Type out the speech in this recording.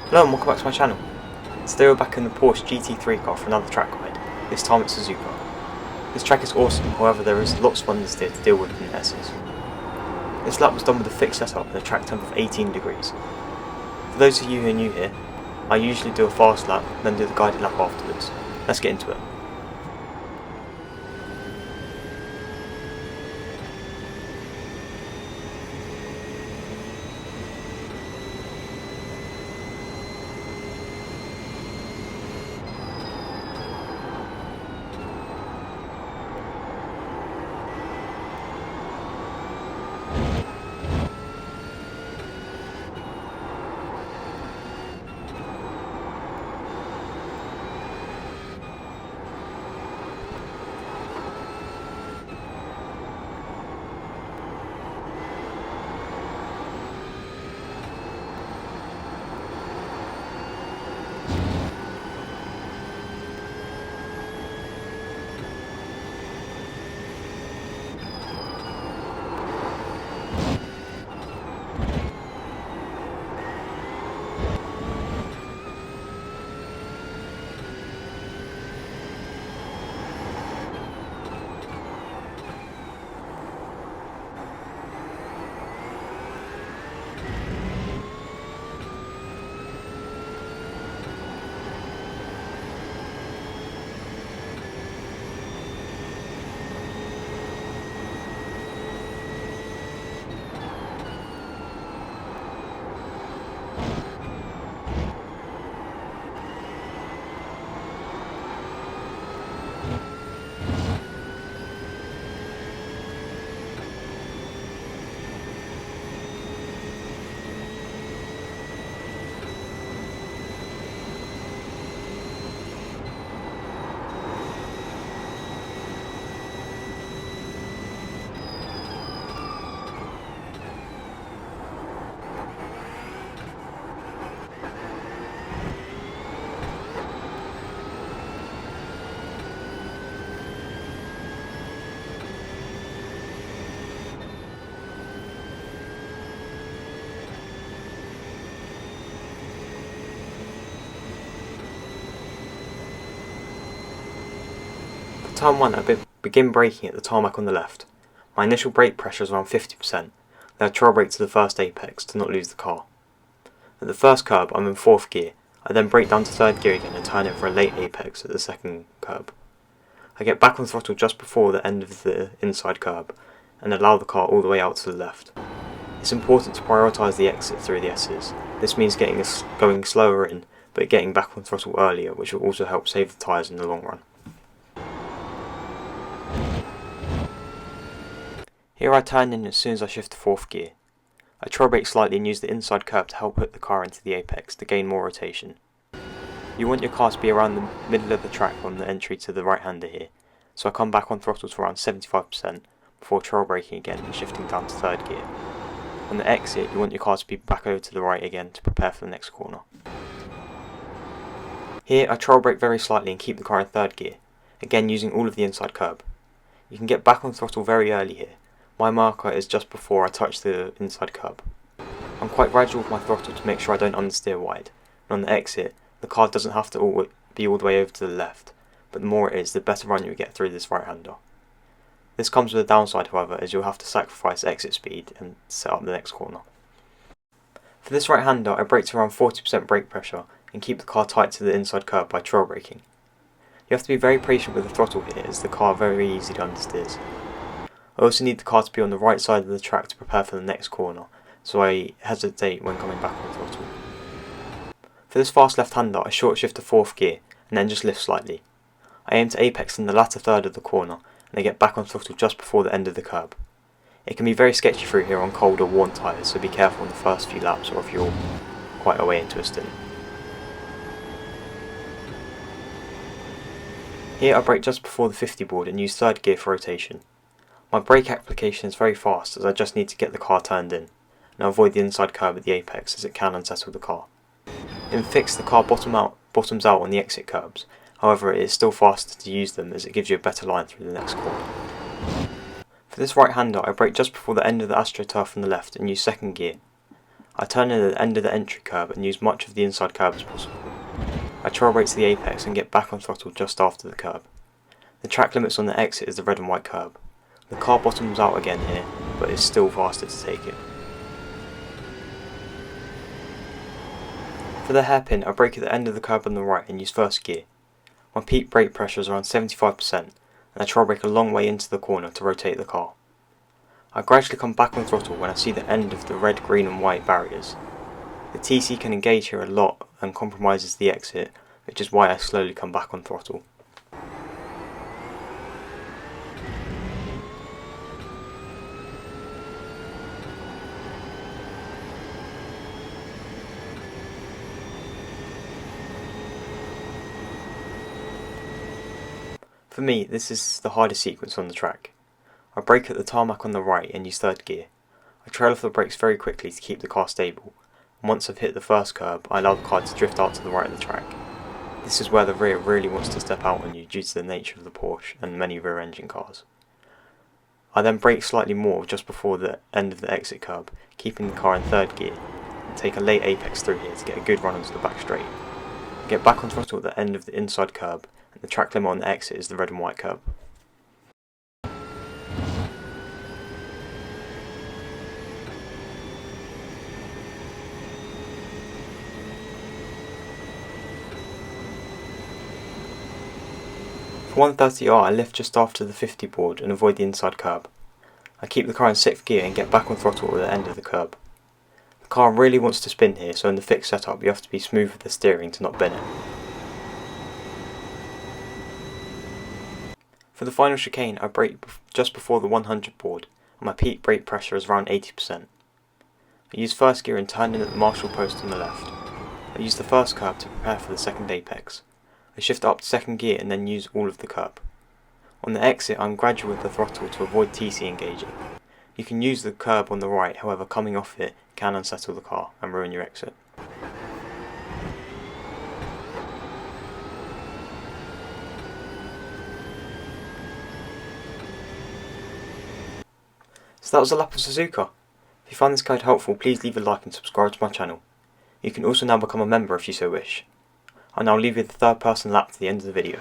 Hello and welcome back to my channel. Today we're back in the Porsche GT3 car for another track ride, this time at Suzuka. This track is awesome, however there is lots of understeer to deal with in the S's. This lap was done with a fixed setup and a track temp of 18 degrees. For those of you who are new here, I usually do a fast lap, then do the guided lap afterwards. Let's get into it. Turn 1, I begin braking at the tarmac on the left. My initial brake pressure is around 50%, then I trail brake to the first apex to not lose the car. At the first curb I'm in 4th gear, I then brake down to 3rd gear again and turn in for a late apex at the 2nd curb. I get back on throttle just before the end of the inside curb, and allow the car all the way out to the left. It's important to prioritise the exit through the S's. This means going slower in, but getting back on throttle earlier, which will also help save the tyres in the long run. Here I turn in as soon as I shift to 4th gear. I trail brake slightly and use the inside curb to help put the car into the apex to gain more rotation. You want your car to be around the middle of the track on the entry to the right hander here, so I come back on throttle to around 75% before trail braking again and shifting down to 3rd gear. On the exit you want your car to be back over to the right again to prepare for the next corner. Here I trail brake very slightly and keep the car in 3rd gear, again using all of the inside curb. You can get back on throttle very early here. My marker is just before I touch the inside curb. I'm quite gradual with my throttle to make sure I don't understeer wide, and on the exit, the car doesn't have to be all the way over to the left, but the more it is, the better run you get through this right-hander. This comes with a downside however, as you'll have to sacrifice exit speed and set up the next corner. For this right-hander, I brake to around 40% brake pressure and keep the car tight to the inside curb by trail braking. You have to be very patient with the throttle here, as the car very easily understeers. I also need the car to be on the right side of the track to prepare for the next corner, so I hesitate when coming back on throttle. For this fast left-hander, I short shift to 4th gear and then just lift slightly. I aim to apex in the latter third of the corner and I get back on throttle just before the end of the curb. It can be very sketchy through here on cold or worn tyres, so be careful on the first few laps or if you're quite away into a stint. Here I brake just before the 50 board and use 3rd gear for rotation. My brake application is very fast as I just need to get the car turned in, and avoid the inside curb at the apex as it can unsettle the car. In fixed, the car bottoms out on the exit curbs, however it is still faster to use them as it gives you a better line through the next corner. For this right-hander I brake just before the end of the AstroTurf on the left and use 2nd gear. I turn in at the end of the entry curb and use much of the inside curb as possible. I trail brake to the apex and get back on throttle just after the curb. The track limits on the exit is the red and white curb. The car bottoms out again here, but is still faster to take it. For the hairpin, I brake at the end of the curb on the right and use first gear. My peak brake pressure is around 75%, and I trail brake a long way into the corner to rotate the car. I gradually come back on throttle when I see the end of the red, green and white barriers. The TC can engage here a lot and compromises the exit, which is why I slowly come back on throttle. For me, this is the hardest sequence on the track. I brake at the tarmac on the right and use third gear. I trail off the brakes very quickly to keep the car stable, and once I've hit the first curb, I allow the car to drift out to the right of the track. This is where the rear really wants to step out on you due to the nature of the Porsche and many rear engine cars. I then brake slightly more just before the end of the exit curb, keeping the car in third gear, and take a late apex through here to get a good run onto the back straight. I get back on throttle at the end of the inside curb, and the track limit on the exit is the red and white curb. For 130R, I lift just after the 50 board and avoid the inside curb. I keep the car in 6th gear and get back on throttle at the end of the curb. The car really wants to spin here, so in the fixed setup you have to be smooth with the steering to not bend it. For the final chicane, I brake just before the 100 board, and my peak brake pressure is around 80%. I use first gear and turn in at the marshal post on the left. I use the first curb to prepare for the second apex. I shift up to second gear and then use all of the curb. On the exit, I'm gradual with the throttle to avoid TC engaging. You can use the curb on the right, however coming off it can unsettle the car and ruin your exit. So that was a lap of Suzuka. If you find this guide helpful, please leave a like and subscribe to my channel. You can also now become a member if you so wish. I'll now leave you the third person lap to the end of the video.